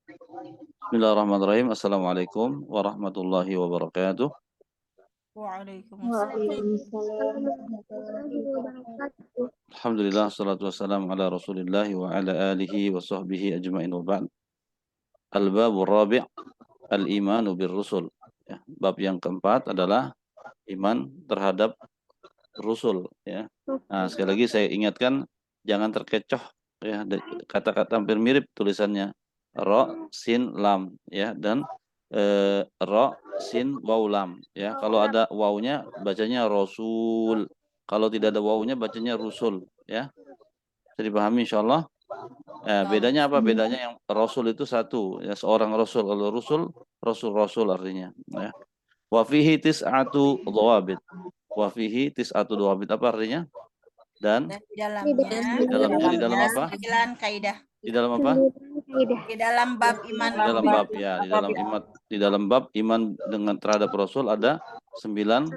Bismillahirrahmanirrahim. Assalamualaikum warahmatullahi wabarakatuh. Waalaikumsalam. Alhamdulillah, salatu wassalamu ala rasulillah wa ala alihi wa sahbihi ajma'in wa ba'd. Al-babur rabi' al-imanu bir-rusul. Ya, bab yang keempat adalah iman terhadap rusul. Ya. Nah, sekali lagi saya ingatkan, jangan terkecoh. Ya, kata-kata hampir mirip tulisannya. Ro, sin, lam. Ya, dan ro, sin, waw, lam. Ya, kalau ada wawnya bacanya rasul. Kalau tidak ada wawnya bacanya rusul. Ya, bisa dipahami insyaallah. Bedanya apa? Bedanya yang rasul itu satu, ya seorang rasul. Kalau rasul artinya. Ya. Wa fihi tis'atu dhawabit. Wa fihi tis'atu dhawabit apa artinya? Dan di dalamnya di dalam apa? 9 kaidah. Di dalam apa? Di dalam bab iman Di dalam bab ya, di dalam bab iman dengan terhadap Rasul ada 9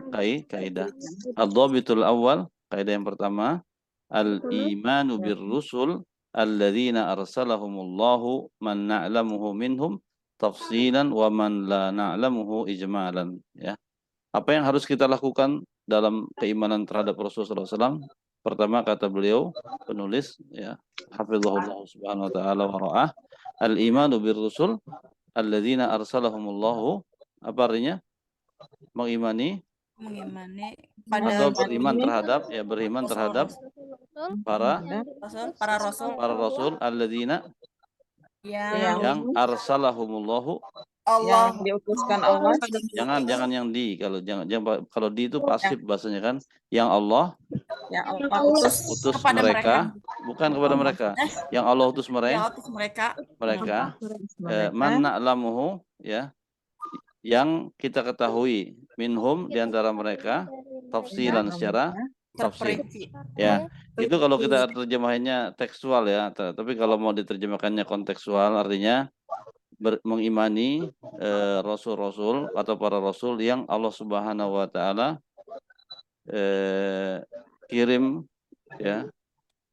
kaidah. Ad-dhabitul awal, kaidah yang pertama, al-imanu bir-rusul alladzina arsalahumullahu man na'lamuhu minhum tafsilan wa man la na'lamuhu ijmalan, ya. Apa yang harus kita lakukan dalam keimanan terhadap Rasulullah SAW? Pertama kata beliau, penulis, ya, hafizahullah subhanahu wa ta'ala wa ra'ah, al-imanu bir-rusul alladzina arsalahumullahu, apa artinya? Mengimani atau beriman terhadap, ya, beriman terhadap para rasul alladzina yang arsalahumullahu, Allah yang diutuskan Allah. jangan yang di, kalau di itu pasif bahasanya kan, yang Allah utus mereka, bukan kepada mereka, yang Allah utus mereka man na'lamuhu, ya, yang kita ketahui, minhum, diantara mereka, tafsilan, secara tafsir, ya. Itu kalau kita terjemahannya tekstual, ya. Tapi kalau mau diterjemahkannya kontekstual, artinya mengimani rasul-rasul atau para rasul yang Allah Subhanahu wa taala kirim, ya,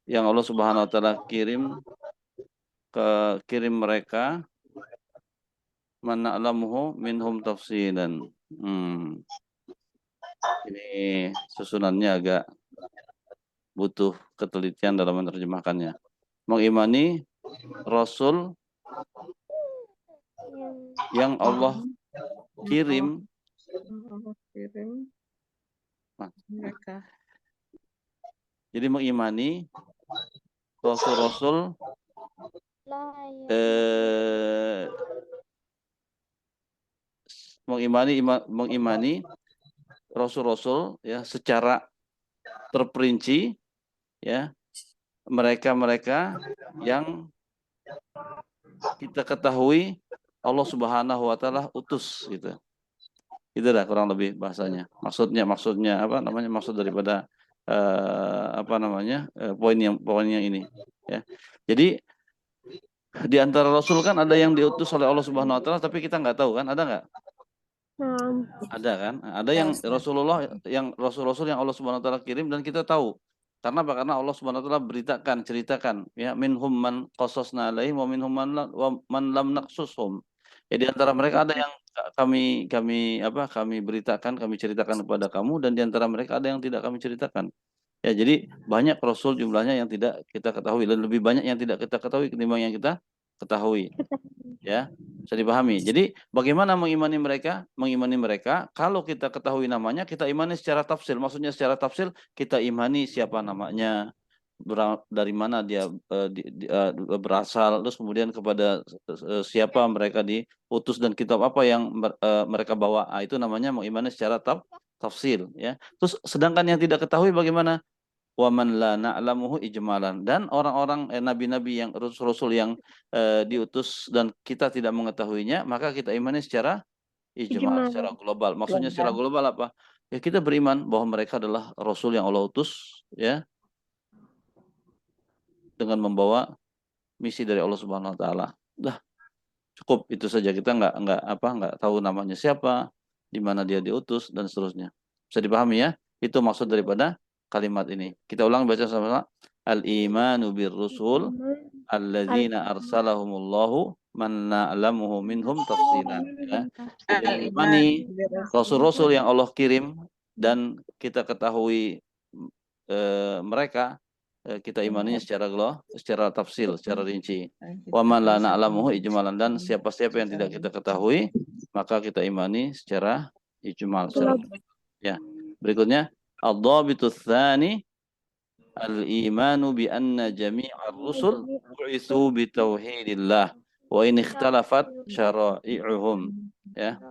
yang Allah Subhanahu wa taala kirim mereka, man na'lamuhu minhum tafsilan. Ini susunannya agak butuh ketelitian dalam menerjemahkannya. Mengimani rasul yang Allah kirim Mereka. Jadi mengimani rasul-rasul mengimani rasul-rasul, ya, secara terperinci, ya, mereka-mereka yang kita ketahui Allah Subhanahu wa taala utus, gitu. Itulah kurang lebih bahasanya. Maksudnya apa namanya? Maksud daripada poin yang ini, ya. Jadi di antara rasul kan ada yang diutus oleh Allah Subhanahu wa taala tapi kita nggak tahu kan, ada nggak? Ada kan? Ada yang rasul-rasul yang Allah Subhanahu wa taala kirim dan kita tahu. Karena apa? Karena Allah Subhanahu wa taala ceritakan, ya, minhum man qasasna alaihim wa minhum man lam naqsushum. Ya, di antara mereka ada yang kami beritakan, kami ceritakan kepada kamu, dan di antara mereka ada yang tidak kami ceritakan. Ya, jadi banyak rasul jumlahnya yang tidak kita ketahui, dan lebih banyak yang tidak kita ketahui ketimbang yang kita ketahui. Ya, bisa dipahami. Jadi bagaimana mengimani mereka? Mengimani mereka, kalau kita ketahui namanya, kita imani secara tafsil. Maksudnya secara tafsil, kita imani siapa namanya, dari mana dia berasal, terus kemudian kepada siapa mereka diutus dan kitab apa yang mereka bawa. Itu namanya mengimani secara tafsil, ya. Terus sedangkan yang tidak ketahui bagaimana? Wa man la na'lamuhu ijmalan, dan orang-orang nabi-nabi yang rasul-rasul yang diutus dan kita tidak mengetahuinya, maka kita imani secara ijmal, secara global. Maksudnya secara global apa? Ya, kita beriman bahwa mereka adalah rasul yang Allah utus, ya, dengan membawa misi dari Allah Subhanahu wa taala. Dah, cukup itu saja. Kita nggak tahu namanya siapa, di mana dia diutus, dan seterusnya. Bisa dipahami, ya? Itu maksud daripada kalimat ini. Kita ulang baca sama-sama. al-imanu bir-rusul alladzina arsalahumullahu man na'lamuhu minhum tafsilan. Ya. Jadi mengimani rasul-rasul yang Allah kirim dan kita ketahui mereka, kita imaninya secara tafsil, secara rinci. Wa man la na'lamuhu ijmalan, dan siapa-siapa yang tidak kita ketahui maka kita imani secara ijmal. Ya. Berikutnya ad-dhabitu tsani al-imanu bi anna jami'ar rusul bu'itsu bi tauhidillah wa in ikhtalafat syara'i'uhum. Ya.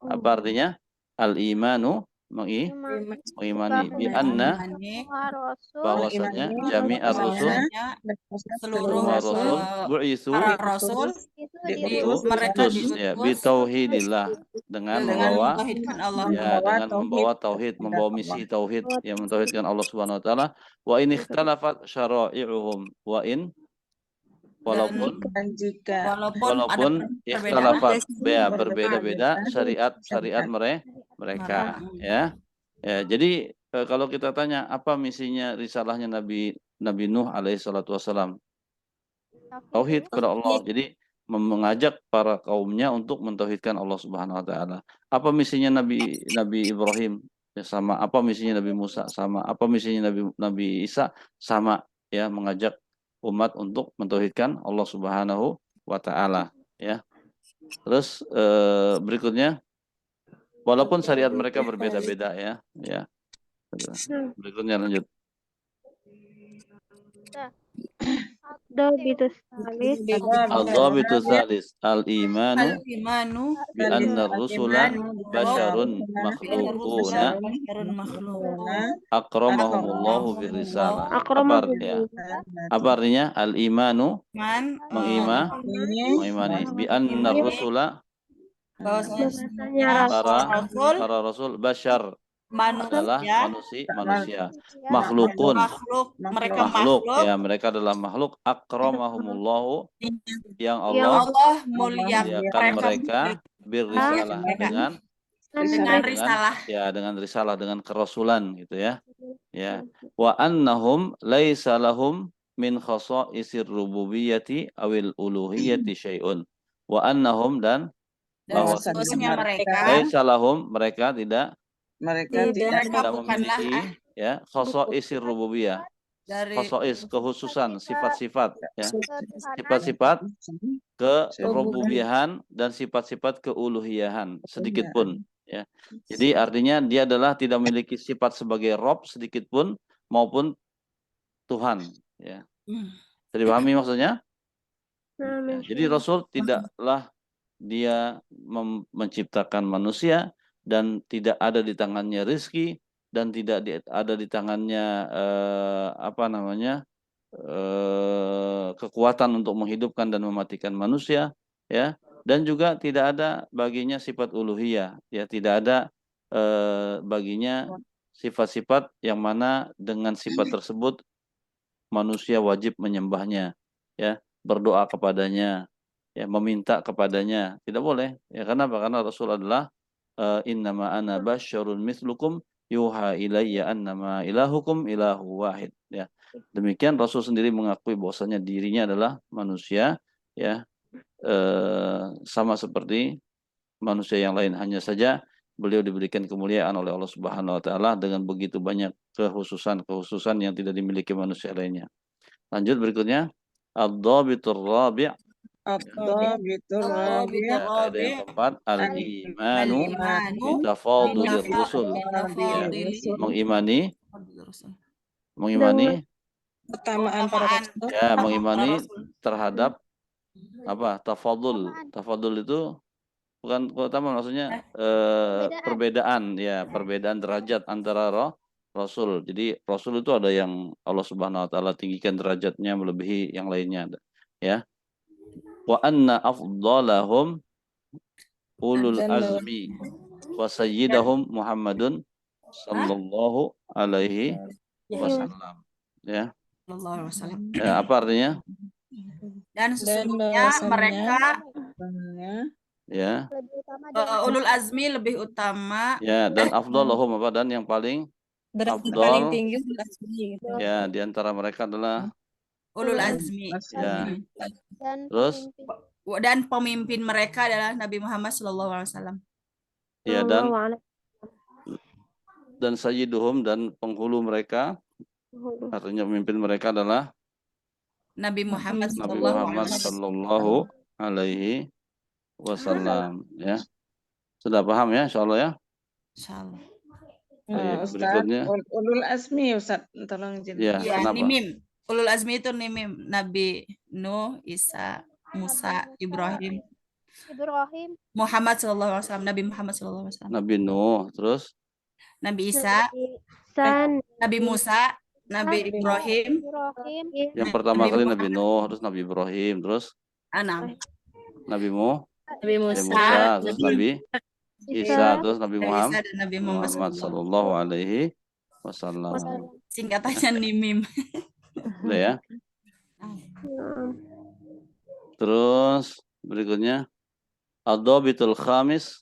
Apa artinya? Al-imanu mengimani bi anna bahwasanya jami'ar rusul seluruh semua rasul bu'itsu para rasul mereka diutus ya bi tauhidillah dengan membawa mentauhidkan Allah. ya dengan membawa tauhid, membawa misi tauhid yang mentauhidkan Allah Subhanahu wa taala. Wa in ikhtalafat syara'i'uhum, wa in walaupun Walaupun ikhtilafat berbeda-beda syariat mereka ya. Ya, jadi kalau kita tanya apa misinya risalahnya Nabi Nuh alaihi salatu wasalam? Tauhid kepada Allah. Jadi mengajak para kaumnya untuk mentauhidkan Allah Subhanahu wa taala. Apa misinya Nabi Ibrahim? Ya, sama. Apa misinya Nabi Musa? Sama. Apa misinya Nabi Isa? Sama, ya, mengajak umat untuk mentauhidkan Allah Subhanahu wa taala, ya. Terus berikutnya walaupun syariat mereka berbeda-beda, ya. Berikutnya lanjut. Al-dhabitu tsalis al-imanu bi anna ar-rusula basyarun makhluquna akramahumullahu birrisalah. Apa artinya? Al-imanu mengimani bi anna ar-rusula para rasul basyar adalah manusia, makhluk, ya, mereka adalah makhluk. Akramahumullahu, yang Allah muliakan mereka birrisalah, dengan risalah, ya, dengan risalah, dengan kerasulan, gitu ya. Ya, wa annahum laisa lahum min khasa'isir rububiyyati awil uluhiyyati syai'un. Wa annahum, dan bahwa laisa lahum, mereka tidak memiliki, ya, khasa'isir rububiyah, khasa'is, kekhususan, sifat-sifat, ya, sifat-sifat kerububiyahan dan sifat-sifat keuluhiyahan sedikit pun, ya. Jadi artinya dia adalah tidak memiliki sifat sebagai Rob sedikit pun maupun Tuhan, ya. Jadi pahami maksudnya? Ya, jadi Rasul tidaklah dia menciptakan manusia, dan tidak ada di tangannya rizki, dan tidak ada di tangannya kekuatan untuk menghidupkan dan mematikan manusia, ya, dan juga tidak ada baginya sifat uluhiyah, ya, tidak ada baginya sifat-sifat yang mana dengan sifat tersebut manusia wajib menyembahnya, ya, berdoa kepadanya, ya, meminta kepadanya, tidak boleh, ya. Kenapa? Karena Rasul adalah innama ana basyarun mislukum yuha ilayya annama ilahukum ilahu wahid, ya. Demikian Rasul sendiri mengakui bahwasanya dirinya adalah manusia, ya, sama seperti manusia yang lain, hanya saja beliau diberikan kemuliaan oleh Allah Subhanahu wa taala dengan begitu banyak kekhususan yang tidak dimiliki manusia lainnya. Lanjut berikutnya, ad-dhabitur rabi'. Kaidah yang keempat, al-imanu bitafadhulir rusul, ya, mengimani Keutamaan para rasul, ya, mengimani terhadap apa? Tafadhul itu bukan keutamaan, maksudnya perbedaan, ya, perbedaan derajat antara rasul. Jadi rasul itu ada yang Allah Subhanahu wa taala tinggikan derajatnya melebihi yang lainnya, ya. Wa anna afdalahum ulul azmi wa sayyidahum Muhammadun sallallahu alaihi wasallam, ya. Ya, apa artinya? Dan sesungguhnya mereka, ya, ulul azmi lebih utama, ya, dan afdalahum apa? Dan yang paling Derajat Afdal. paling tinggi ulul azmi gitu. Ya, di antara mereka adalah ulul azmi. ya. Dan Terus pemimpin. Dan pemimpin mereka adalah Nabi Muhammad SAW. ya Sallallahu alaihi dan sayyiduhum dan penghulu mereka, wasallam. artinya pemimpin mereka adalah Nabi Muhammad Nabi SAW. Muhammad sallallahu alaihi wasallam, ya. Sudah paham ya, insyaallah ya. Insyaallah. Baik, Ustaz, berikutnya. ulul azmi Ustaz, tolong Ya, jelaskan. Ya, kenapa? nimim. Ulul azmi itu nimim. Nabi Nuh, Isa, Musa, Ibrahim, Ibrahim, Muhammad SAW. Nabi Muhammad SAW. Nabi Nuh, terus Nabi Isa, Nabi San, Nabi Musa, Nabi Ibrahim, Ibrahim, yang pertama Nabi kali Muhammad. Nabi Nuh, terus Nabi Ibrahim, terus Anam. Nabi Nabi Musa, Musa, terus Nabi Isa, terus Nabi Nabi Muhammad, Isa dan Nabi Muhammad SAW. sallallahu alaihi wasallam. Singkatannya nimim. Udah ya. Terus berikutnya Ad-Dhabitul Khamis,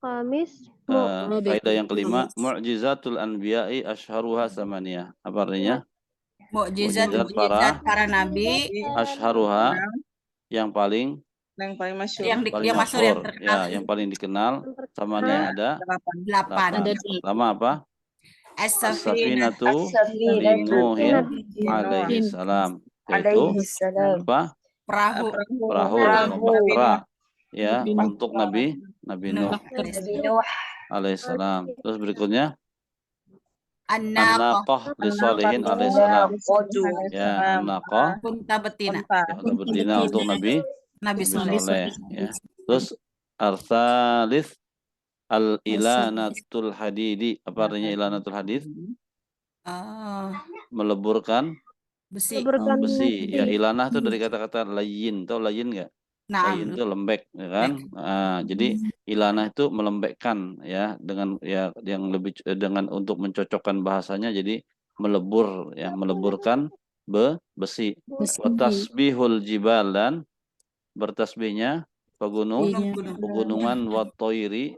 Kamis, kaidah yang kelima, mu'jizatul anbiya'i asyharuha samaniyah. Apa artinya? Mukjizat Mukjizat para nabi Asyharuha yang paling Yang paling masyhur. yang paling masyhur, yang masyhur, terkenal. ya, yang paling dikenal. Samaniyah ada 8. 8. Pertama apa? As-Safinah. As-Safinatu li Nuhin alaihi salam. Yaitu apa? Perahu. Perahu, bahtera, ya, untuk Nabi Nuh alaihi salam. Terus berikutnya An-Naqah li Shalihin alaihi salam. Ya, An-Naqah Unta betina. ya, untuk betina untuk Nabi Nabi Saleh. Saleh, ya. Terus Al-Thalith Al-Ilanatul Hadidi. Apa artinya Ilanatul Hadid? Meleburkan Besi. besi. Ya, ilanah itu dari kata-kata layin. Tahu layin nggak? Layin Naam. itu lembek, ya kan? Nah, jadi ilanah itu melembekkan, ya, dengan ya yang lebih dengan untuk mencocokkan bahasanya, jadi melebur, ya, meleburkan besi. Wa tasbihul jibal, dan bertasbihnya pegunungan, wa toiri,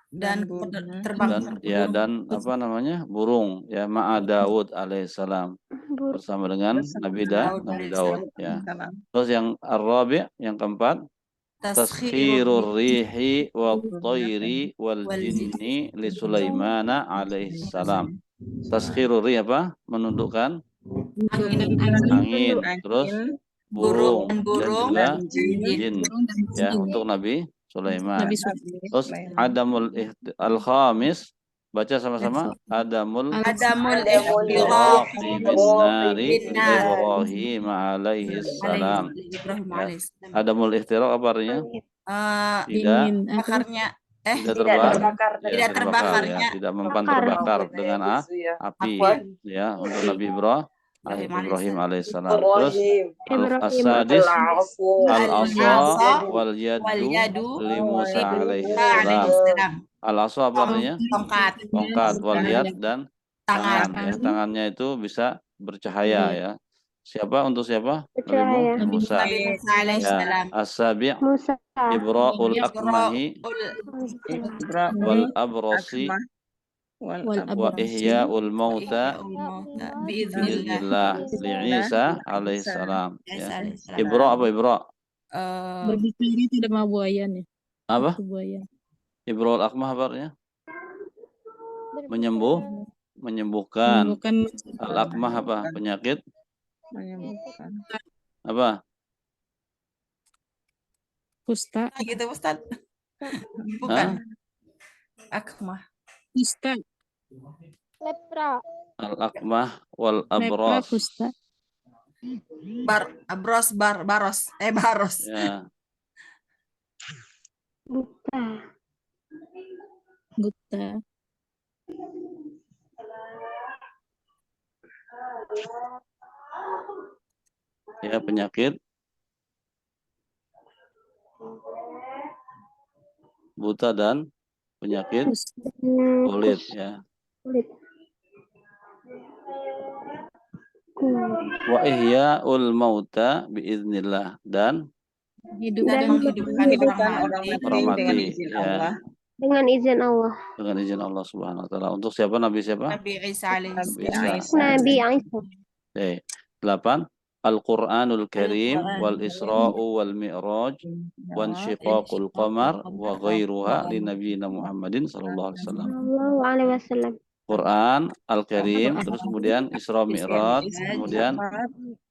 Dan dan terbang. ya, dan apa namanya, burung, ya, ma'a Daud alaihissalam, bersama dengan Nabi Daud, ya. Terus yang ar-rabi', yang keempat, taskhirur rihi wa toiri wal jinni li Sulaimana alaihissalam. Taskhirur rih apa? Menundukkan angin, terus burung, dan juga jin, ya, untuk Nabi Sulaiman. Terus adamul al-khamis, baca sama-sama, adamul ihraqi bin nari li Ibrahim alaihi salam. Adamul ihtiraq apa artinya? Tidak Bakarnya. tidak terbakar, ya, terbakarnya. tidak mempan terbakar dengan api, ya, untuk Nabi Ibrahim alaihissalam. Terus al-asadis al-asa wal yadu li Musa alaihissalam. Al-asa apa artinya? Tongkat, wal yad, dan tangan, ya. Tangannya itu bisa bercahaya, ya. Siapa, untuk siapa? Nabi Musa. Nabi Musa Ya, alaihissalam. as-sabi' Musa, ibra'ul akmahi wal abrasi wa ihya'ul mauta biiznillah li Isa alaihissalam, ya. Ibra apa ibra? berbicara tidak mau buayan ya. Apa? Buaya. Ibra'ul akmah apa artinya? Menyembuhkan. Bukan Al-akmah apa? Penyakit Menyembuhkan. apa? kusta. Gitu Ustaz. Bukan. Akmah. Kusta. lepra, Al-akmah wal Lepra abras. kusta. Baros. Ya. buta, Buta. Ya, penyakit buta dan penyakit kulit, ya. kulit, Wa ihya'ul mauta biiznillah, dan Hidup Dan dan menghidupkan orang Orang mati. orang mati dengan mati, izin ya. Allah. Dengan izin Allah. dengan izin Allah Subhanahu wa taala. Untuk siapa? Nabi siapa? Nabi Isa Nabi alaihissalam. Isa. Nabi Isa. Oke. 8. Al-Qur'anul Karim Al-Qur'an. wal Isra'u wal Mi'raj wa insyiqaqul qamar wa ghairuha li nabiyina Muhammadin sallallahu alaihi wasallam. Sallallahu alaihi wasallam. Quran, Al-Karim, terus kemudian Isra Mi'raj, kemudian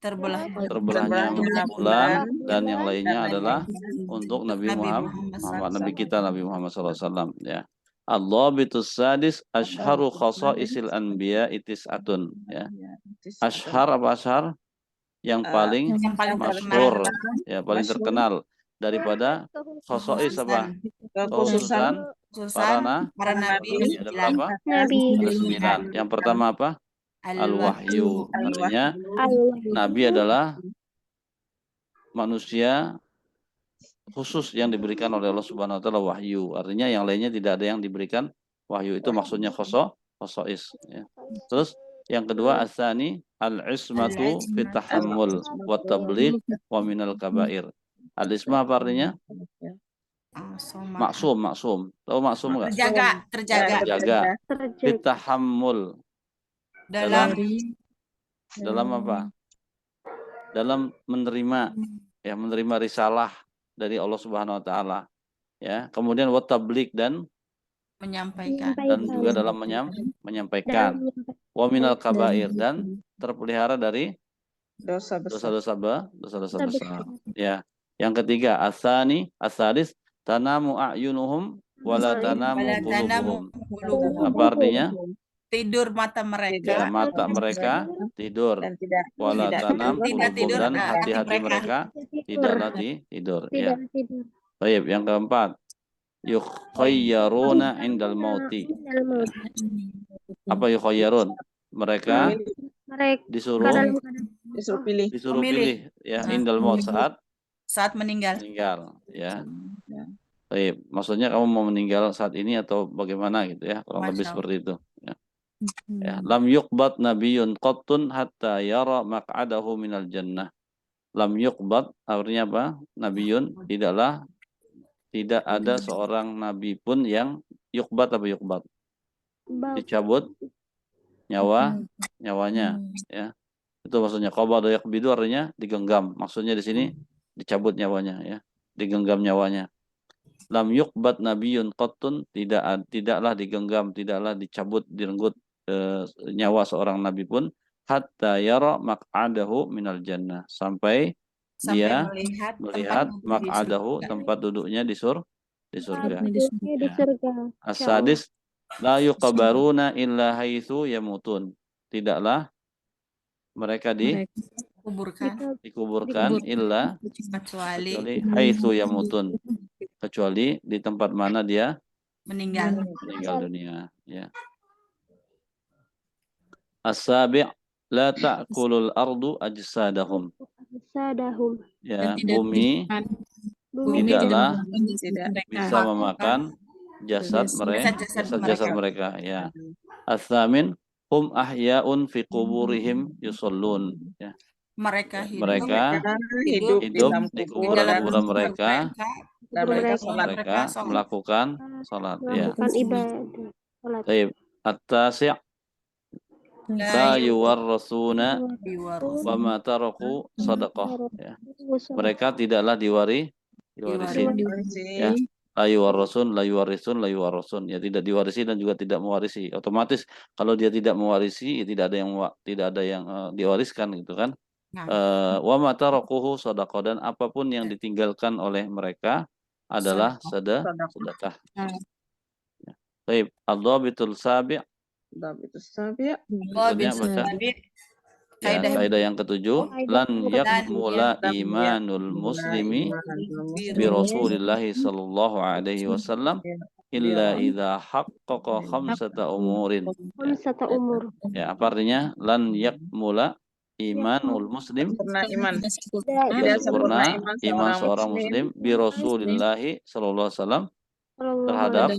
Terbelahnya terbelahnya bulan, dan yang lainnya adalah Nabi untuk Nabi Muhammad Muhammad, Nabi kita Nabi Muhammad SAW. Ya. Allah-bitus sadis ashharu khasaisil anbiya itis'atun. Ya. Ashhar apa ashhar? Yang paling yang paling masyhur, terkenal. ya paling terkenal daripada khasais apa? Kekhususan Khususan para nabi Ada sembilan. berapa? Nabi. Ada 9. Yang pertama apa? Al-Wahyu. Artinya Nabi adalah manusia khusus yang diberikan oleh Allah Subhanahu wa taala wahyu. Artinya yang lainnya tidak ada yang diberikan wahyu. Itu maksudnya khosais. Ya. Terus yang kedua asani al-ismatu fit tahammul wa tabligh wa minal kabair. Al-isma apa artinya? Maksum. Tahu maksum enggak? Terjaga Terjaga. Fit tahammul. dalam Dalam apa? Dalam menerima risalah dari Allah Subhanahu wa taala. Ya, kemudian wa tabligh dan menyampaikan. juga dalam menyampaikan. Wa minal kabair dan terpelihara dari dosa besar. dosa-dosa besar. Ya. Yang ketiga asadis tanamu a'yunuhum wala tanamu qulubuhum. Apa artinya? Tidur mata Ya, mereka mata mereka tidur. Dan tidak Wala tanam tidak qulubuhum tidur, dan hati hati-hati mereka tidaklah tidur. Ya. Tidak tidur. Baik, yang keempat. Yukhayyaruna indal mauti. Apa yukhayyarun? Mereka Mereka disuruh disuruh pilih. pilih ya indal maut saat meninggal. Ya. Baik, maksudnya kamu mau meninggal saat ini atau bagaimana gitu ya, kurang lebih Masya seperti itu. Ya. Ya. Lam yuqbad nabiyyun qattun hatta yara maq'adahu minal jannah. Lam yuqbad artinya apa? Nabiyyun tidak ada seorang nabi pun yang yuqbad apa yuqbad? Dicabut nyawanya ya. Itu maksudnya qabada yaqbidu artinya digenggam. Maksudnya di sini dicabut nyawanya ya, digenggam nyawanya. Lam yuqbad nabiyyun qattun tidaklah digenggam, tidaklah dicabut direnggut nyawa seorang nabi pun hatta yara maq'adahu minal jannah sampai dia melihat maq'adahu tempat duduknya di surga. di surga. As-sadis la yuqbaruna illa haitsu yamutun. Tidaklah mereka dikuburkan illa kecuali haitsu yamutun. Kecuali di tempat mana dia meninggal dunia ya. As-sabi' la ta'kulul ardu ajsadahum. Ya, bumi tidaklah bisa memakan jasad mereka ya. As-samin hum ahya'un fi quburihim yusallun ya. Mereka hidup di kuburan mereka Dan mereka melakukan salat ya. Melakukan ibadah. Baik, at-tasi' la yuwarrasuna wa ma taraku sadaqah ya. Mereka tidaklah diwarisi ya. La yuwarrisun ya, tidak diwarisi dan juga tidak mewarisi. Otomatis kalau dia tidak mewarisi ya tidak ada yang diwariskan gitu kan. Wa ma tarakuhu sadaqah, dan apapun yang ditinggalkan oleh mereka adalah sedekah. Baik, ad-dhabitul sabi'. Kaidah yang ketujuh, lan yakmula imanul muslimi bi Rasulillah sallallahu alaihi wasallam illa idza haqqaqa khamsata umurin. Ya, apa artinya? Lan yakmula imanul muslim, tidak sempurna iman seorang muslim bi Rasulillah sallallahu alaihi wasallam terhadap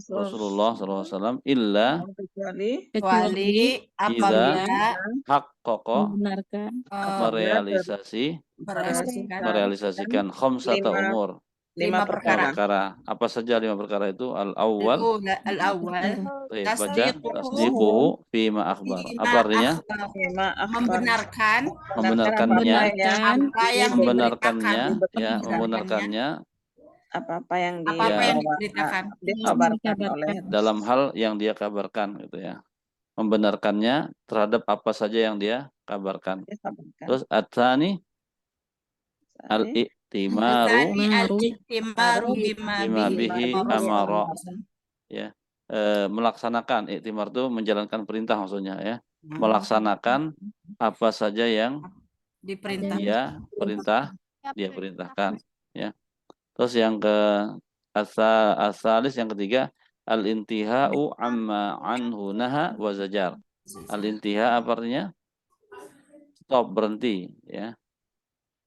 Rasulullah sallallahu alaihi wasallam illa kecuali apabila haqqaqa merealisasikan khamsata umur Lima perkara. perkara. Apa saja 5 perkara itu? Al-awwal. Al-awwal Baca tasdiquhu tasdiquhu fima akhbar. fima Apa artinya? akhbar. Lima akhbar. Membenarkan Membenarkannya. apa yang Membenarkannya, diberitakan. ya, membenarkannya Apa-apa yang Apa-apa yang diberitakan. dikabarkan oleh dalam hal yang dia kabarkan gitu ya. Membenarkannya terhadap apa saja yang dia kabarkan. dikabarkan. Terus at-tsani al-i'timaru Tsani al-i'timaru bima bihi amara, ya. Melaksanakan, i'timar itu menjalankan perintah maksudnya ya. Melaksanakan apa saja yang diperintah. dia perintahkan ya. Terus yang ke asalis yang ketiga al-intihau amma anhu naha wa zajar. Al-intiha apa artinya? Stop, berhenti ya.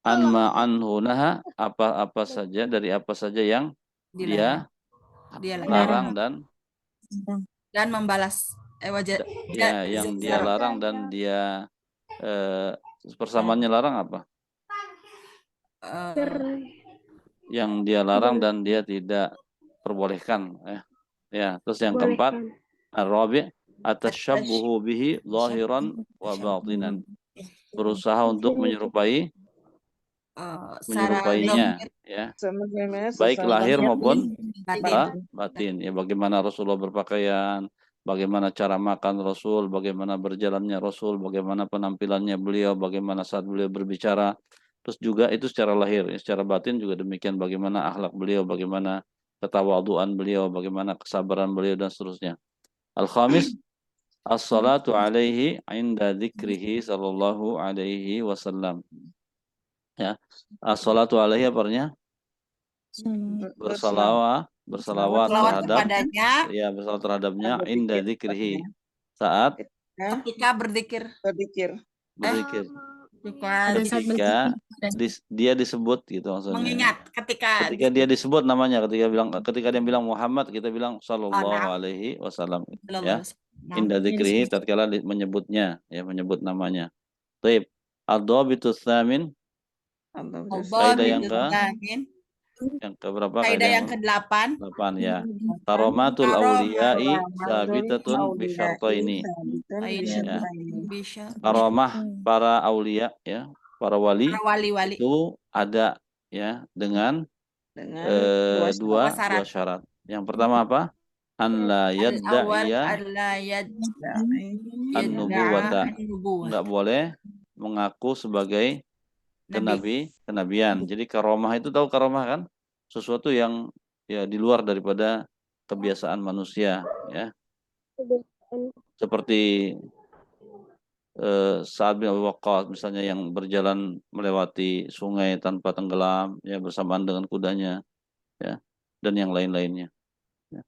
Anma anhu naha, apa saja dari apa saja yang dia larang dan membalas wajah ya yang dia larang dan dia persamaannya larang apa? Yang dia larang dan dia tidak perbolehkan ya. Terus yang keempat ar-rabi' atashabbuhu bihi zahiran wa batinan. Berusaha untuk menyerupai-nya ya. Baik lahir maupun batin. Ya, bagaimana Rasulullah berpakaian, bagaimana cara makan Rasul, bagaimana berjalannya Rasul, bagaimana penampilannya beliau, bagaimana saat beliau berbicara. Terus juga itu secara lahir, secara batin juga demikian, bagaimana akhlak beliau, bagaimana ketawaduan beliau, bagaimana kesabaran beliau dan seterusnya. Al-khamis as-salatu alaihi inda dzikrihi sallallahu alaihi wasallam. Ya. As-salatu alaihi apa artinya? Bersalawat terhadap ya, bersalawat terhadapnya inda dzikrihi, saat ketika berzikir. Ketika dia disebut gitu maksudnya. Mengingat ketika dia disebut namanya, ketika dia bilang Muhammad, kita bilang sallallahu alaihi wasallam ya. Inda dzikrihi, tatkala menyebutnya ya, menyebut namanya. Baik. Ad-dhabitus tsamin. Kaidah yang ke berapa? Kaidah yang ke-8. 8 ya. Karamatul auliya'i sabitatun bi syartaini. Ya. Karamah para aulia ya, para wali itu ada ya dengan dua syarat. Yang pertama apa? An la yadda'iya an-nubuwata. Enggak boleh mengaku sebagai kenabian. Jadi karomah itu, tahu karomah kan? Sesuatu yang ya di luar daripada kebiasaan manusia ya. Seperti Sa'ad bin Abi Waqqas misalnya, yang berjalan melewati sungai tanpa tenggelam ya, bersamaan dengan kudanya ya, dan yang lain-lainnya ya.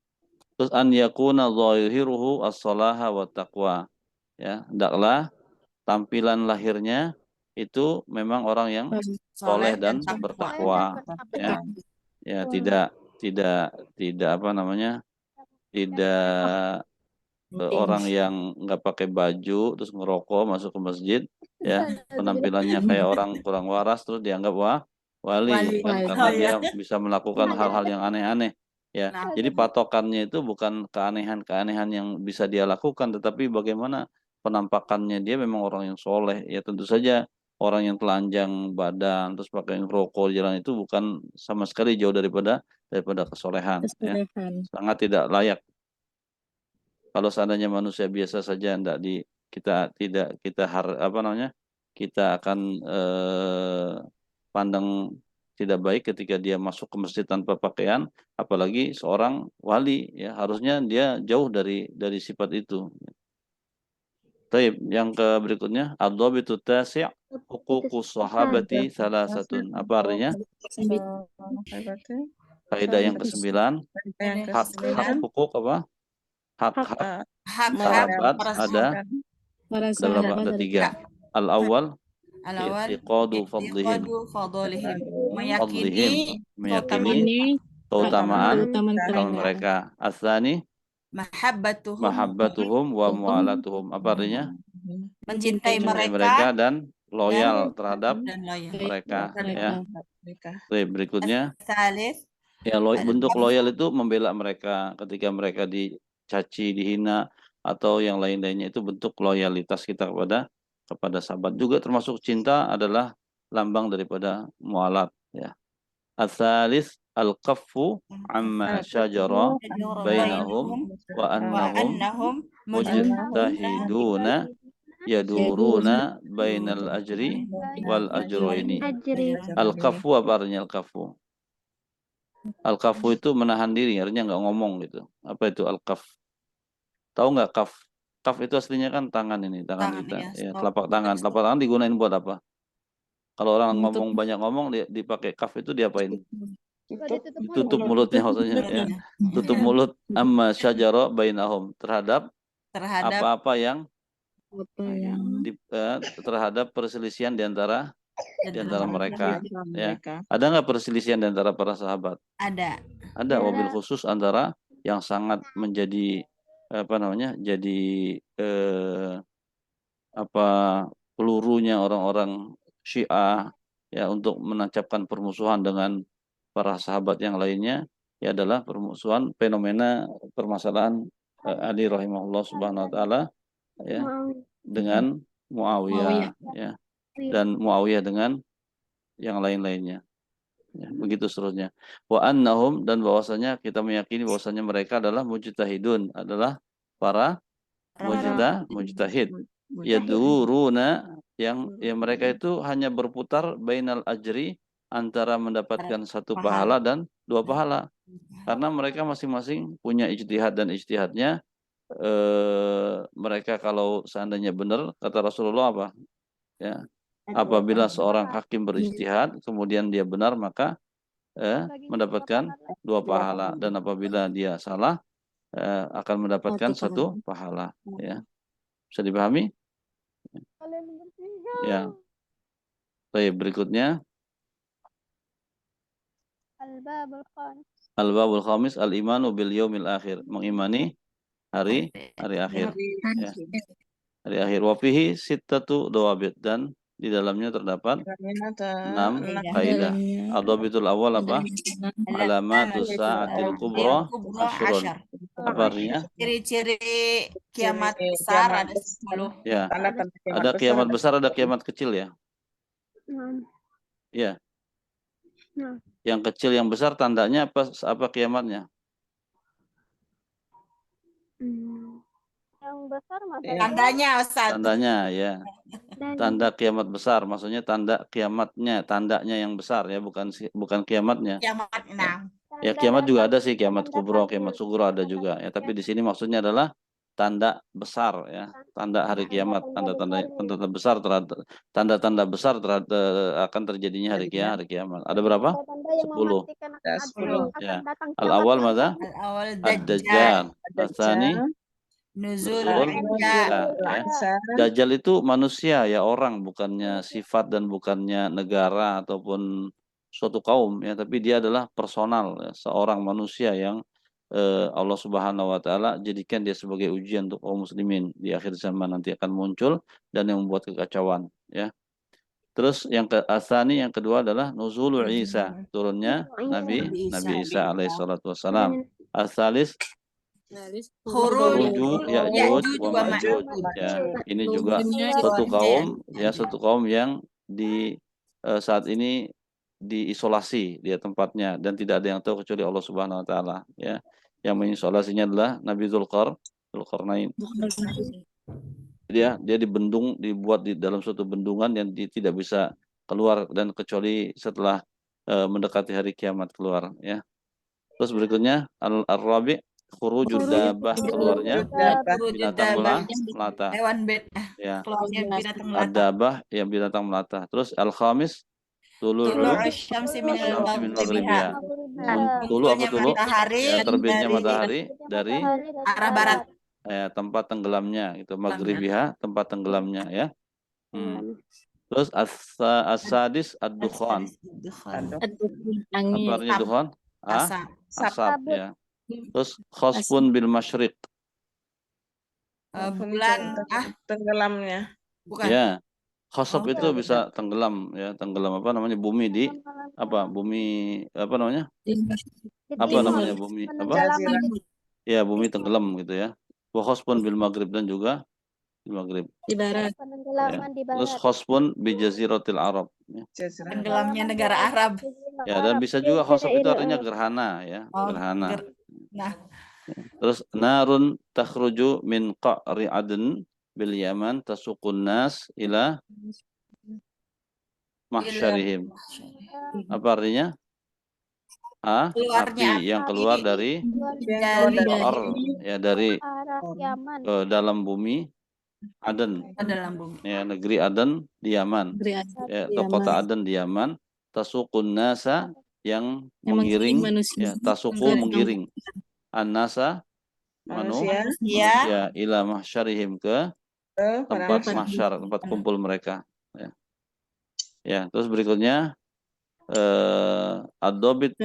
Terus an yakuna zahiruhu as-salaha wa taqwa ya, hendaklah tampilan lahirnya itu memang orang yang soleh dan bertakwa ya. Ya, tidak apa namanya? Tidak orang yang nggak pakai baju terus ngerokok masuk ke masjid ya, penampilannya kayak orang kurang waras terus dianggap wali kan, karena dia bisa melakukan hal-hal yang aneh-aneh ya. Jadi patokannya itu bukan keanehan-keanehan yang bisa dia lakukan, tetapi bagaimana penampakannya dia memang orang yang soleh ya. Tentu saja orang yang telanjang badan terus pakai ngerokok di jalan itu bukan sama sekali, jauh daripada kesolehan ya. Sangat tidak layak. Kalau seandainya manusia biasa saja kita akan pandang tidak baik ketika dia masuk ke masjid tanpa pakaian, apalagi seorang wali ya, harusnya dia jauh dari sifat itu. Baik, yang ke berikutnya ad-dhabitu tasi' huququs sahabati salasatun. Apa artinya? Kaidah yang ke-9, hak hukuk apa? Hak sahabat ada berapa? Ada 3. Al-awwal i'tiqadu fadlihim, meyakini keutamaan mereka. As-tsani mahabbatuhum wa mu'alatuhum. Apa artinya? Mencintai mereka dan loyal terhadap mereka ya. Baik, berikutnya Ya, Ada bentuk lagi. loyal itu membela mereka ketika mereka dicaci, dihina, atau yang lain-lainnya, itu bentuk loyalitas kita kepada sahabat. Juga termasuk cinta adalah lambang daripada mualat. Ya. Ats-tsalits al-kaffu amma syajara bainahum wa wa annahum annahum mujtahiduna yaduruna bainal ajri wal ajroini. Ajri. Al-kaffu apa artinya al-kaffu? Al-kafu itu menahan diri, artinya nggak ngomong gitu. Apa itu al-kaf? Tahu nggak kaf? Kaf itu aslinya kan tangan ini, tangan Tangan, kita. ya, Ya, stop. telapak tangan. Telapak tangan digunain buat apa? Kalau orang Untuk- ngomong banyak ngomong, dipakai kaf itu diapain? Tutup Tutup mulutnya maksudnya. Ya. Mulutnya. Tutup mulut amma syajara bainahum, terhadap Terhadap apa-apa yang Apa yang terhadap perselisihan di antara mereka. Ya. mereka. Ada nggak perselisihan di antara para sahabat? ada. Ada, wabil khusus antara yang sangat menjadi jadi pelurunya orang-orang Syiah ya untuk menancapkan permusuhan dengan para sahabat yang lainnya, ya adalah permusuhan fenomena permasalahan Ali rahimahullah subhanahu wa taala ya dengan Muawiyah ya, dan Muawiyah dengan yang lain-lainnya. Ya, begitu seterusnya. Wa annahum, dan bahwasanya kita meyakini bahwasanya mereka adalah mujtahidun, adalah para mujtahid. Yaduruna, yang mereka itu hanya berputar bainal ajri, antara mendapatkan satu pahala dan dua pahala. Karena mereka masing-masing punya ijtihad, dan ijtihadnya mereka kalau seandainya benar, kata Rasulullah apa? Ya, apabila seorang hakim berijtihad kemudian dia benar, maka mendapatkan dua pahala, dan apabila dia salah akan mendapatkan satu pahala. Ya, bisa dipahami? Ya. Baik, berikutnya al-babul khamis al-imanu bil yaumil akhir, mengimani hari akhir. Ya. Hari akhir. Wa fihi sittatu dawabit, dan di dalamnya terdapat 6 kaidah. Ad-dabitul awal apa? Alamatus sa'atil kubra asyrun. Apa artinya? Ciri-ciri kiamat besar ada 10. Ya. Ada kiamat besar, ada kiamat kecil ya. Ya. Yang kecil, yang besar, tandanya apa kiamatnya? Yang besar Tandanya Ustaz. Tandanya ya. Tanda kiamat besar, maksudnya tanda kiamatnya, tandanya yang besar ya, bukan kiamatnya. Kiamat 6. Ya, kiamat juga ada sih, kiamat kubro, kiamat sugro ada juga ya, tapi di sini maksudnya adalah tanda besar ya, tanda hari kiamat, tanda-tanda besar, tanda-tanda besar akan terjadinya hari kiamat. Ada berapa? 10. Ya. Al-awal mana? Al-awal Ad-Dajjal. Asani Nuzul Isa, ya. Dajjal itu manusia ya, orang, bukannya sifat dan bukannya negara ataupun suatu kaum ya, tapi dia adalah personal ya, seorang manusia yang Allah Subhanahu wa taala jadikan dia sebagai ujian untuk kaum muslimin di akhir zaman, nanti akan muncul dan yang membuat kekacauan ya. Terus yang yang kedua adalah nuzulul Isa, turunnya Nabi Isa alaihissalatu wassalam. Asalis khuruju Ya'juj wa Ma'juj ya. Ini juga satu kaum yang di saat ini diisolasi dia tempatnya, dan tidak ada yang tahu kecuali Allah Subhanahu wa taala ya. Yang mengisolasinya adalah Nabi Dzulqarnain. Dia dibendung, dibuat di dalam suatu bendungan yang tidak bisa keluar, dan kecuali setelah mendekati hari kiamat keluar ya. Terus berikutnya al-rabi khurujud dabah, keluarnya binatang melata. Hewan Ya. keluarnya binatang melata. Ad-dabah yang binatang melata. Terus al-khamis tulu'u syamsi minal maghribiha. Tulu apa tulu? Matahari Ya, terbitnya dari matahari dari arah barat. tempat tenggelamnya itu, maghribiha, tempat tenggelamnya ya. Terus as-sadis ad-dukhan. Apa artinya dukhan? Asap ya. Terus khasfun bil masyriq. Bulan tenggelamnya. bukan. Ya. Khasab itu bisa tenggelam ya, tenggelam apa namanya, bumi di bumi apa namanya? apa namanya bumi apa? Penenggelaman. Ya bumi tenggelam gitu ya. Wa khosfun bil maghrib dan juga di maghrib. Di barat. Penenggelaman di Terus barat. khosfun bi jaziratil Arab. Ya. Jazirah. Tenggelamnya negara Arab. Ya, dan bisa juga khosf itu artinya gerhana ya, Oh, gerhana. Nah, Terus narun takhruju min qa'ri adn bil Yaman tasukun nas ila mahsyarihim. Apa artinya? Keluarnya Api yang keluar dari dari qa'r ya dari arah Yaman. ke dalam bumi Aden. dalam bumi. Ya, negeri Aden di Yaman. Ya, atau kota Aden di Yaman. Tasukun nasa yang mengiring manusia. ya, tasuku mengiring an-nasa Manusia manusia ila mahsyarihim ke ke tempat padang mahsyar, tempat kumpul mereka. Ya, ya terus berikutnya ad-dobit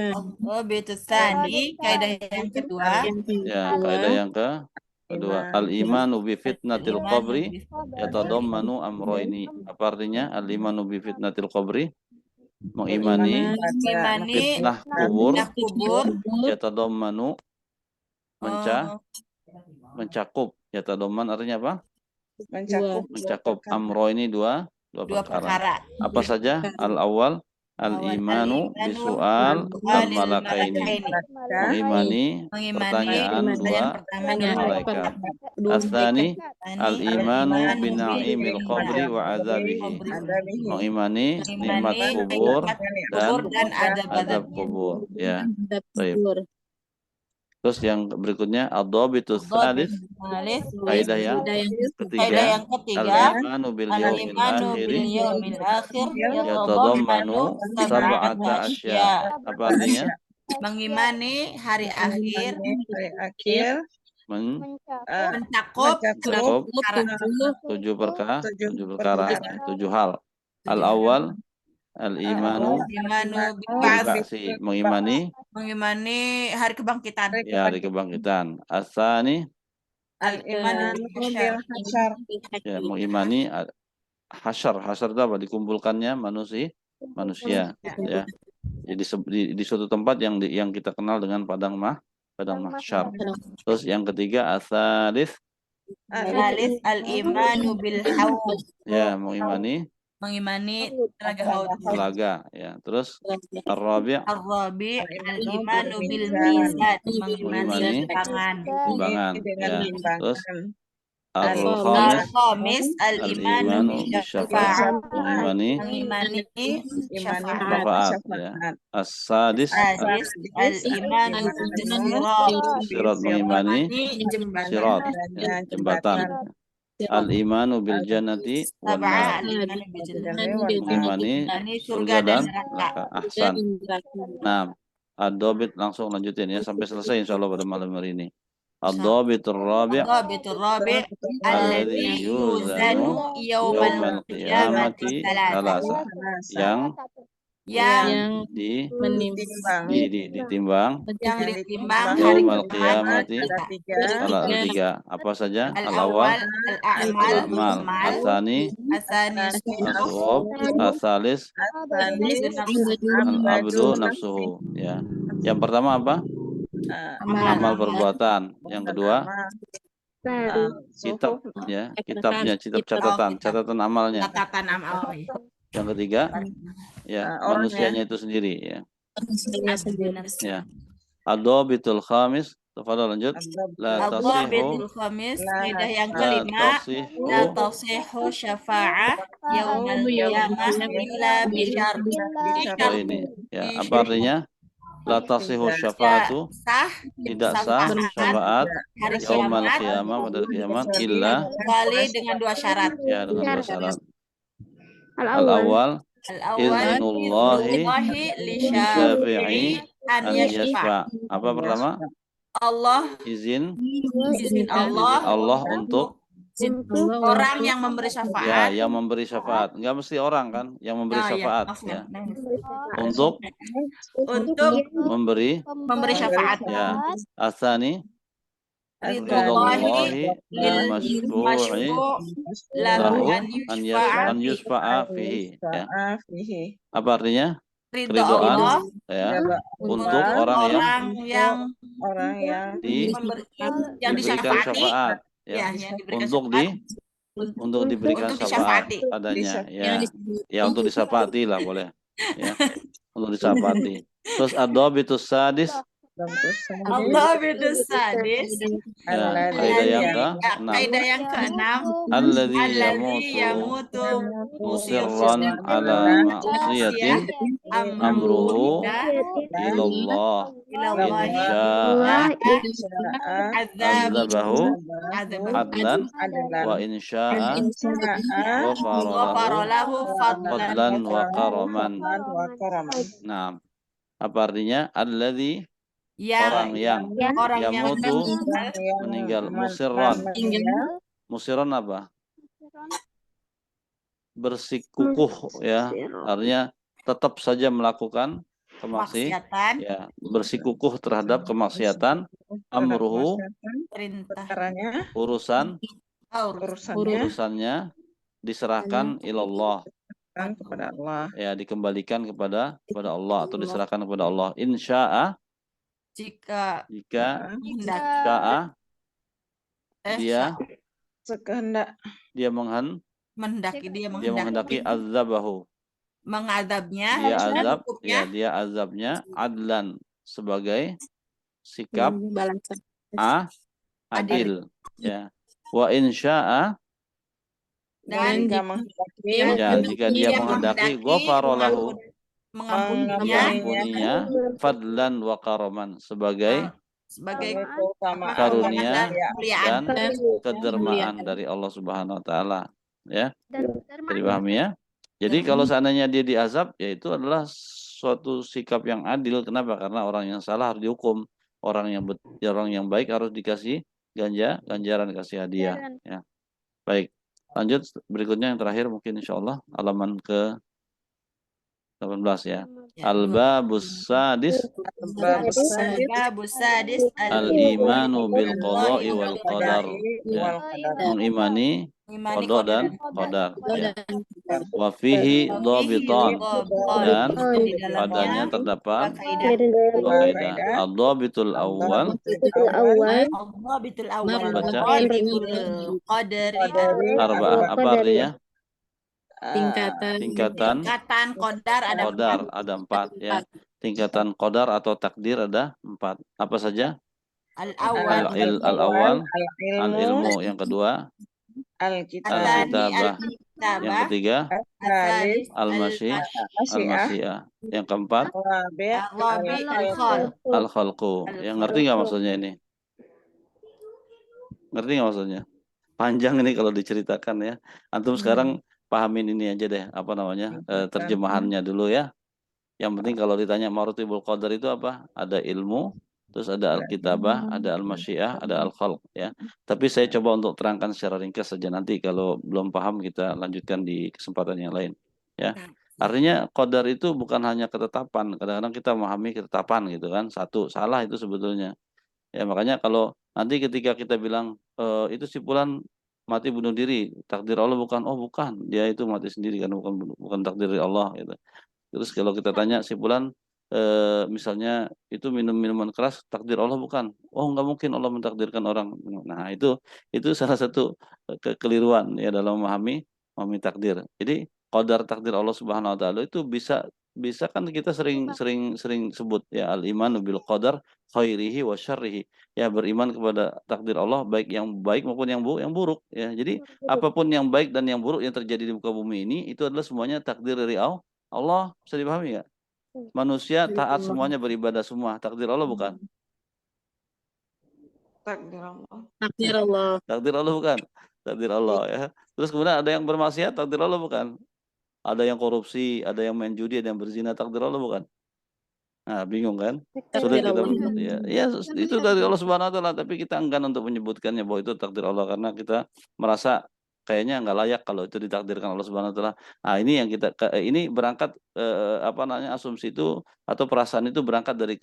Oh, betul tadi kaidah yang kedua. ya kaidah yang kedua al-imanu bi fitnatil qabri yatadammanu amroini. Apa artinya al-imanu bi fitnatil qabri? Mengimani Imani fitnah kubur kubur yatadammanu mencakup yatadamman artinya apa? Mencakup amro ini dua perkara. Apa saja? Al-awwal al-imanu bisu'al al-malakaini. Mengimani pertanyaan dua malaikat. Asani al-imanu bina'imil qabri wa azabihi. Mengimani nikmat kubur dan azab kubur. Ya. Baik. Terus yang berikutnya ad-dhabitus tsalits, kaidah yang ketiga, al-imanu bil yaumil akhir yatadammanu sab'ata asya. Apa artinya? Mengimani hari akhir mencakup mencakup tujuh perkara, tujuh hal. Al-awwal al-imanu biba'si, mengimani hari kebangkitan. ya hari kebangkitan. Asani al-iman bil hasyar. ya mengimani hasyar itu apa? Dikumpulkannya manusia ya. Jadi di suatu tempat yang kita kenal dengan padang mahsyar. Terus yang ketiga asalis al-imanu bil haud. ya Mengimani telaga ya. Terus ar-rabi' al-imanu bil mizan. Mengimani timbangan ya. Terus al-khamis al-imanu bisyafa'ah. Mengimani syafaat ya. As-sadis al-imanu sirat. Mengimani sirat ya, jembatan. Al-imanu bil jannati wan nar. Mengimani surga dan neraka. Ahsan. Nah, ad-dhabit langsung lanjutin ya sampai selesai insyaallah pada malam hari ini. Ad-dhabitur rabi' alladzi yuzanu yaumal qiyamati thalatha. Yang ditimbang yaumal qiyamati tiga. Apa saja? Al-awwal al-a'mal, asani as-su'ub, as-salis al-abdu nafsuhu ya. Yang pertama apa? Amal perbuatan. Yang kedua kitab ya, kitab catatan amalnya. Yang ketiga ya manusianya itu sendiri ya. Ya. Ad-dhabitul khamis, tafadhal lanjut. La tasihu kaidah yang kelima, la tasihu syafa'ah yaumal qiyamah illa bi syartin. Ini ya, apa artinya? La tasihu syafa'atu, tidak sah syafaat yaumal qiyamah pada kiamat illa dengan dua syarat. Ya, dengan dua syarat. Al-awwal iznullahi lisyafi'i an yashfa'. Apa pertama? Izin Allah untuk orang yang memberi syafaat. Ya, yang memberi syafaat. Enggak mesti orang kan yang memberi syafaat ya. Untuk memberi syafaat. Ya. Asani ridwallahi lil masyfu'i lahu an yusfa'a fihi ya. Apa artinya? ridho keridoan Allah ya Ridho untuk Allah orang yang orang yang yang diberikan disyafaati, syafaat ya, ya yang diberikan untuk syafaat untuk diberikan untuk syafaat disyafaati. padanya ya yang untuk disyafaati lah boleh ya untuk disyafaati. Terus ad-dhabitus sadis Allah itu sadis. ya kaidah yang ke-6 Kaidah yang keenam. alladzi Alladzi yamutu yamutu musirran ala maksiyatin amruhu ilallah ilallah insya'a azabahu azabah adlan wa insya'a ghafara lahu fadlan wa karaman. Nah, apa artinya? Alladzi orang yang yamutu meninggal musirran. Musirran apa? Bersikukuh ya. Artinya tetap saja melakukan maksiatan, ya, bersikukuh terhadap kemaksiatan amruhu perintah urusannya diserahkan ilallah kepada Allah. ya dikembalikan kepada Allah atau diserahkan kepada Allah insya'a jika jika hendak sya'a dia Sekehendak mendaki dia menghendaki azabahu mengadabnya dia azab cukupnya, ya dia azabnya adlan sebagai sikap balasan adil ya wa insya'a dan jika dia menghendaki ghafara lahu mengampuninya fadlan wa karaman sebagai karunia dan kedermaan dari Allah Subhanahu wa taala ya. Dipahami ya. Jadi kalau seandainya dia diazab ya itu adalah suatu sikap yang adil. Kenapa? Karena orang yang salah harus dihukum, orang yang baik harus dikasih ganjaran, dikasih hadiah ya. Baik. Lanjut berikutnya yang terakhir mungkin insyaallah halaman ke 18 ya. Al-babus sadis al-imanu bil qada'i wal qadar ya. Mengimani qada dan qadar ya. Wa fihi dhabitan dan padanya terdapat dua kaidah. Ad-dhabitul awal baca arba'ah apa artinya? Tingkatan qadar ada 4 ya. Tingkatan qadar atau takdir ada 4. Apa saja? al-awwal Al-awwal al-ilmu, yang kedua al-kitabah, yang ketiga al-masyiah, yang keempat al-khalqu. Yang ngerti nggak maksudnya ini? Ngerti nggak maksudnya? Panjang ini kalau diceritakan ya. Antum sekarang pahamin ini aja deh, apa namanya, terjemahannya dulu ya. Yang penting kalau ditanya maratibul qadar itu apa? Ada ilmu, terus ada al-kitabah, ada al-masyiah, ada al-khalq ya. Tapi saya coba untuk terangkan secara ringkas saja, nanti kalau belum paham kita lanjutkan di kesempatan yang lain ya. Artinya qadar itu bukan hanya ketetapan. Kadang-kadang kita memahami ketetapan gitu kan. Satu, salah itu sebetulnya. Ya makanya kalau nanti ketika kita bilang itu si fulan mati bunuh diri, takdir Allah bukan, oh bukan, dia itu mati sendiri kan, bukan takdir Allah gitu. Terus kalau kita tanya si fulan misalnya itu minum minuman keras, takdir Allah bukan, oh nggak mungkin Allah mentakdirkan orang. Nah itu salah satu kekeliruan ya dalam memahami takdir. Jadi qadar takdir Allah Subhanahu wa taala itu bisa kan kita sering sebut ya al-imanu bil qadar khairihi wa syarrihi. Ya beriman kepada takdir Allah baik yang baik maupun yang buruk ya. Jadi apapun yang baik dan yang buruk yang terjadi di muka bumi ini itu adalah semuanya takdir dari Allah. Bisa dipahami ya? Manusia taat semuanya, beribadah semua, takdir Allah bukan? takdir Allah bukan? Takdir Allah ya. Terus kemudian ada yang bermaksiat, takdir Allah bukan? Ada yang korupsi, ada yang main judi, ada yang berzina, takdir Allah bukan? Nah, bingung kan? Sulit kita ya itu dari Allah Subhanahu wa taala, tapi kita enggan untuk menyebutkannya bahwa itu takdir Allah karena kita merasa kayaknya nggak layak kalau itu ditakdirkan Allah Subhanahu wa taala. Nah, ini yang kita ini berangkat asumsi itu atau perasaan itu berangkat dari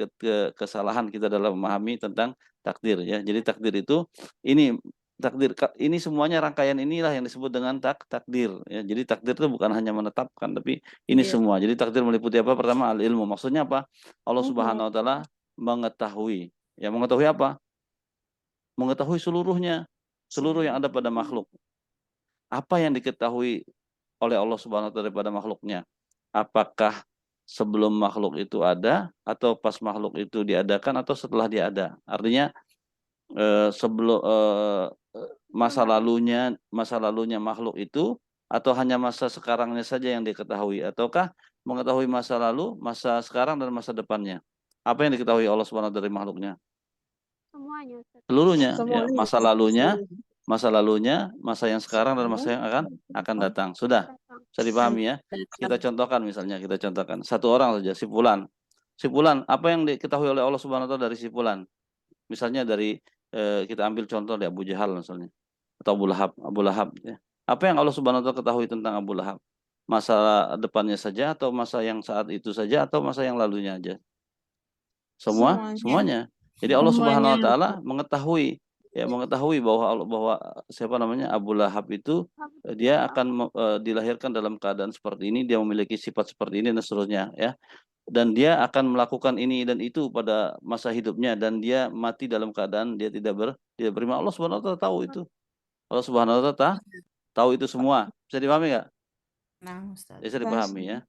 kesalahan kita dalam memahami tentang takdir ya. Jadi takdir itu ini Takdir ini semuanya rangkaian inilah yang disebut dengan takdir ya. Jadi takdir itu bukan hanya menetapkan tapi ini Iya. semua. Jadi takdir meliputi apa? Pertama al ilmu. Maksudnya apa? Allah Mhm. Subhanahu wa taala mengetahui. Ya, mengetahui apa? Mengetahui seluruhnya, seluruh yang ada pada makhluk. Apa yang diketahui oleh Allah Subhanahu wa taala daripada makhluknya? Apakah sebelum makhluk itu ada atau pas makhluk itu diadakan atau setelah dia ada? Artinya sebelum masa lalunya makhluk itu atau hanya masa sekarangnya saja yang diketahui ataukah mengetahui masa lalu, masa sekarang dan masa depannya? Apa yang diketahui Allah Subhanahu wa taala dari makhluknya? Semuanya, Ustaz. Seluruhnya, ya, Semuanya. masa lalunya, masa yang sekarang dan masa yang akan datang. Sudah, bisa dipahami ya? Kita contohkan misalnya, satu orang saja, si fulan. Si fulan, apa yang diketahui oleh Allah Subhanahu wa taala dari si fulan? Misalnya dari kita ambil contoh dari Abu Jahal misalnya atau Abu Lahab ya. Apa yang Allah Subhanahu wa taala ketahui tentang Abu Lahab? Masa depannya saja atau masa yang saat itu saja atau masa yang lalunya aja? Semuanya. Jadi Allah Subhanahu wa taala mengetahui bahwa siapa namanya Abu Lahab itu dia akan dilahirkan dalam keadaan seperti ini, dia memiliki sifat seperti ini dan seterusnya ya. Dan dia akan melakukan ini dan itu pada masa hidupnya dan dia mati dalam keadaan dia tidak beriman. Allah Subhanahu wa taala tahu itu. Allah Subhanahu wa taala tahu itu semua. Bisa dipahami enggak? Nah, Ustaz. Bisa dipahami ya.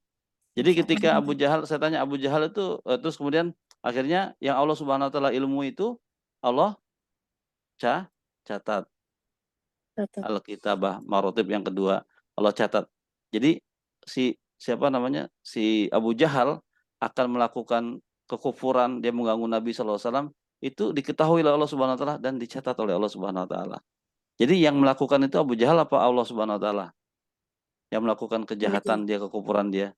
Jadi ketika Abu Jahal, saya tanya Abu Jahal itu terus kemudian akhirnya yang Allah Subhanahu wa taala ilmu itu Allah catat. Al-Kitabah Marotib yang kedua Allah catat. Jadi siapa namanya? Si Abu Jahal akan melakukan kekufuran, dia mengganggu Nabi SAW, itu diketahui oleh Allah Subhanahu wa taala dan dicatat oleh Allah Subhanahu wa taala. Jadi yang melakukan itu Abu Jahal apa Allah Subhanahu wa taala? Yang melakukan kejahatan dia, kekufuran dia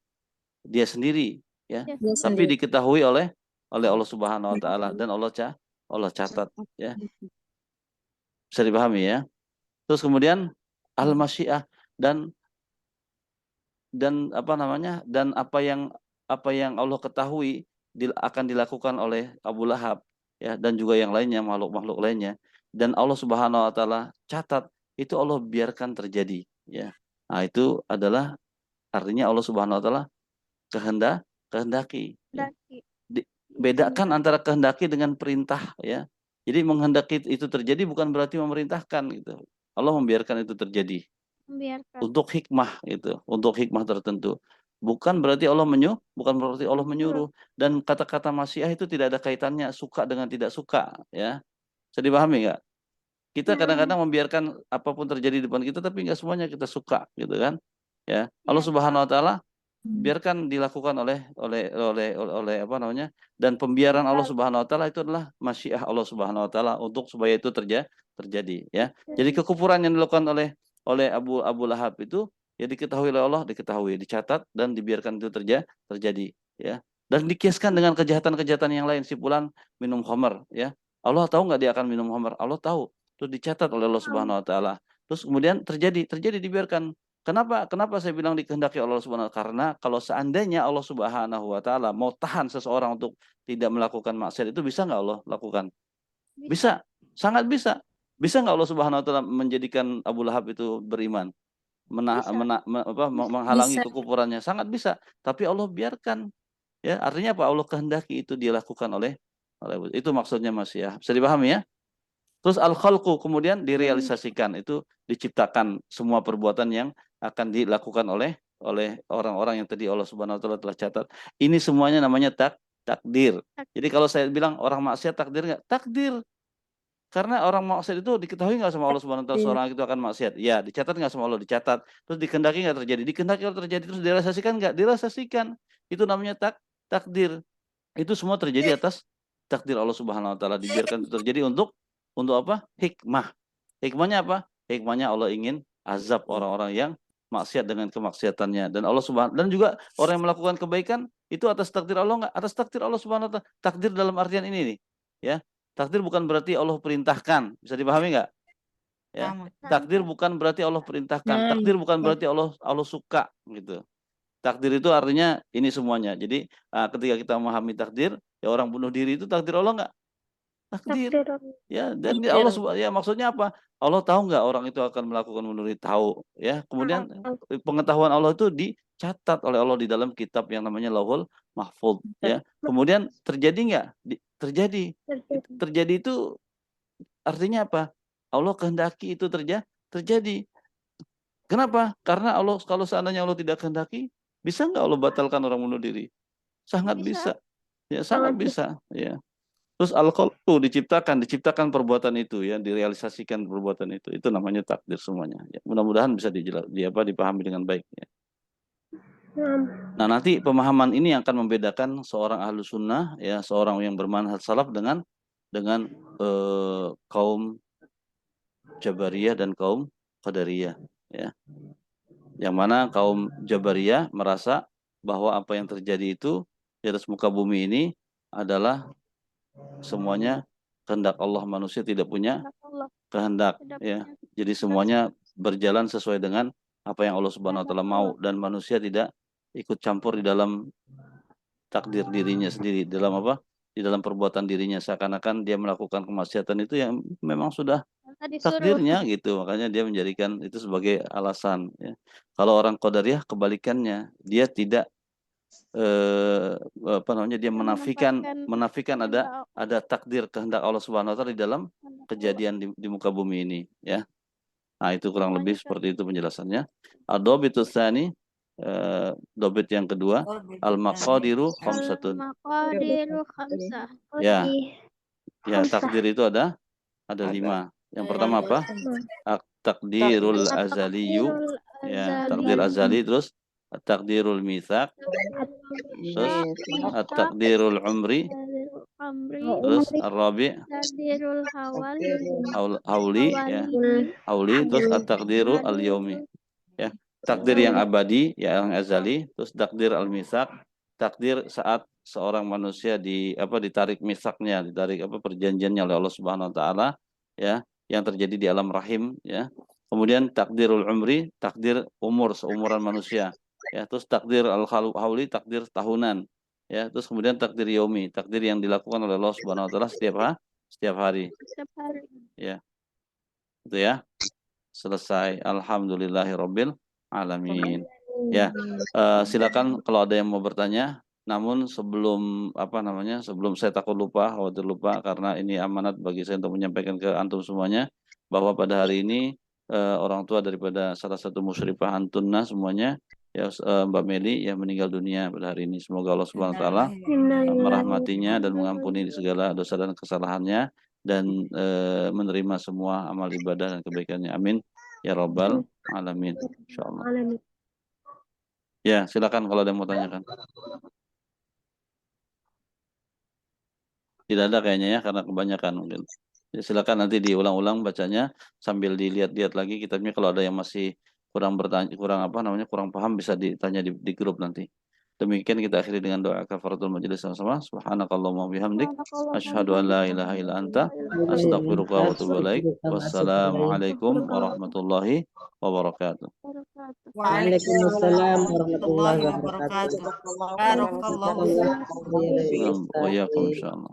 sendiri ya. Tapi diketahui oleh Allah Subhanahu wa taala dan Allah catat ya. Bisa dipahami ya. Terus kemudian al-masyiah dan apa namanya? Dan apa yang Allah ketahui akan dilakukan oleh Abu Lahab ya dan juga yang lainnya, makhluk-makhluk lainnya, dan Allah Subhanahu wa taala catat, itu Allah biarkan terjadi ya. Nah, itu adalah artinya Allah Subhanahu wa taala kehendaki ya. Bedakan antara kehendaki dengan perintah ya. Jadi menghendaki itu terjadi bukan berarti memerintahkan gitu. Allah membiarkan itu terjadi untuk hikmah itu, untuk hikmah tertentu. Bukan berarti Allah menyuruh dan kata-kata masyiah itu tidak ada kaitannya suka dengan tidak suka ya. Bisa dipahami enggak? Kita kadang-kadang membiarkan apapun terjadi di depan kita tapi enggak semuanya kita suka gitu kan. Ya. Allah Subhanahu wa taala biarkan dilakukan oleh apa namanya? Dan pembiaran Allah Subhanahu wa taala itu adalah masyiah Allah Subhanahu wa taala untuk supaya itu terjadi ya. Jadi kekufuran yang dilakukan oleh Abu Lahab itu ya diketahui oleh Allah, dicatat dan dibiarkan itu terjadi ya. Dan dikiaskan dengan kejahatan-kejahatan yang lain, si fulan minum khamar ya. Allah tahu nggak dia akan minum khamar? Allah tahu. Terus dicatat oleh Allah Subhanahu wa taala. Terus kemudian terjadi dibiarkan. Kenapa saya bilang dikehendaki Allah Subhanahu wa taala? Karena kalau seandainya Allah Subhanahu wa taala mau tahan seseorang untuk tidak melakukan maksiat, itu bisa nggak Allah lakukan? Bisa, sangat bisa. Bisa nggak Allah Subhanahu wa taala menjadikan Abu Lahab itu beriman? Menghalangi kekufurannya? Sangat bisa. Tapi Allah biarkan. Ya, artinya apa? Allah kehendaki itu dilakukan oleh itu maksudnya Mas ya. Bisa dipahami ya? Terus al-khalqu kemudian direalisasikan, itu diciptakan semua perbuatan yang akan dilakukan oleh orang-orang yang tadi Allah Subhanahu wa taala telah catat. Ini semuanya namanya takdir. Jadi kalau saya bilang orang maksiat takdir enggak? Takdir. Karena orang maksiat itu diketahui enggak sama Allah Subhanahu wa taala seorang itu akan maksiat? Ya, dicatat enggak sama Allah? Dicatat. Terus dikehendaki enggak terjadi? Dikehendaki kalau terjadi. Terus direalisasikan enggak? Direalisasikan. Itu namanya takdir. Itu semua terjadi atas takdir Allah Subhanahu wa taala, dibiarkan itu terjadi untuk apa? Hikmah. Hikmahnya apa? Hikmahnya Allah ingin azab orang-orang yang maksiat dengan kemaksiatannya, dan Allah Subhanahu dan juga orang yang melakukan kebaikan itu atas takdir Allah enggak? Atas takdir Allah Subhanahu wa taala. Takdir dalam artian ini nih, ya. Takdir bukan berarti Allah perintahkan. Bisa dipahami enggak? Ya. Takdir bukan berarti Allah perintahkan. Takdir bukan berarti Allah suka gitu. Takdir itu artinya ini semuanya. Jadi ketika kita memahami takdir, ya orang bunuh diri itu takdir Allah enggak? takdir. Takdir. Ya, dan Takdir. Allah ya maksudnya apa? Allah tahu nggak orang itu akan melakukan bunuh diri? Tahu, ya. Kemudian pengetahuan Allah itu dicatat oleh Allah di dalam kitab yang namanya Lauhul Mahfuz, ya. Kemudian terjadi nggak? Terjadi. Terjadi itu artinya apa? Allah kehendaki itu terjadi. Kenapa? Karena Allah, kalau seandainya Allah tidak kehendaki, bisa nggak Allah batalkan orang bunuh diri? Sangat bisa. Ya, sangat bisa. Ya. Terus al-khalqu diciptakan perbuatan itu, ya, direalisasikan perbuatan itu. Itu namanya takdir semuanya. Ya, mudah-mudahan bisa dipahami dengan baik. Ya. Nah, nanti pemahaman ini yang akan membedakan seorang ahlu sunnah, ya, seorang yang bermanhaj salaf dengan kaum Jabariyah dan kaum Qadariyah, ya. Yang mana kaum Jabariyah merasa bahwa apa yang terjadi itu di atas muka bumi ini adalah semuanya kehendak Allah, manusia tidak punya kehendak, ya. Jadi semuanya berjalan sesuai dengan apa yang Allah Subhanahu wa taala mau, dan manusia tidak ikut campur di dalam takdir dirinya sendiri, dalam apa? Di dalam perbuatan dirinya, seakan-akan dia melakukan kemaksiatan itu yang memang sudah takdirnya gitu. Makanya dia menjadikan itu sebagai alasan, ya. Kalau orang Qadariyah kebalikannya, dia tidak dia menafikan ada takdir kehendak Allah Subhanahu wa taala di dalam kejadian di muka bumi ini, ya. Nah, itu kurang lebih seperti itu penjelasannya. Ad-dhabitus tsani, dobit yang kedua, al-maqadiru khamsatun. Al-maqadiru khamsah. Ya. Ya, takdir itu ada 5. Yang pertama apa? Takdirul azaliyu, ya, takdir azali, terus takdirul mitsaq, terus takdirul umri, terus ar-rabi' Takdirul hauli, ya, hauli, terus takdiru al-yaumi, ya, takdir yang abadi, ya, yang azali, terus takdir al-mitsaq, takdir saat seorang manusia ditarik misaknya, ditarik perjanjiannya oleh Allah Subhanahu wa taala, ya, yang terjadi di alam rahim, ya. Kemudian takdirul umri, takdir umur seumuran manusia, ya. Terus takdir al-hauli, takdir tahunan, ya. Terus kemudian takdir yaumi, takdir yang dilakukan oleh Allah Subhanahu wa taala setiap hari, ya. Itu, ya. Selesai. Alhamdulillahirabbil alamin. Ya, silakan kalau ada yang mau bertanya. Namun sebelum sebelum saya khawatir lupa, karena ini amanat bagi saya untuk menyampaikan ke antum semuanya, bahwa pada hari ini orang tua daripada salah satu musyrifah Antunna semuanya, ya, Mbak Meli, yang meninggal dunia pada hari ini. Semoga Allah Subhanahu wa taala merahmatinya dan mengampuni segala dosa dan kesalahannya, dan menerima semua amal ibadah dan kebaikannya. Amin ya rabbal alamin. Insyaallah. Ya, silakan kalau ada yang mau tanyakan. Tidak ada kayaknya, ya, karena kebanyakan mungkin. Ya, silakan nanti diulang-ulang bacanya sambil dilihat-lihat lagi kitabnya. Kalau ada yang masih kurang paham, bisa ditanya di grup nanti. Demikian kita akhiri dengan doa kafaratul majelis sama-sama. Subhanakallahumma bihamdik, asyhadu an la ilaha illa anta, astaghfiruka wa atubu ilaik. Wassalamualaikum warahmatullahi wabarakatuh. Waalaikumsalam warahmatullahi wabarakatuh. Barakallahu Wa iyyakum insyaallah.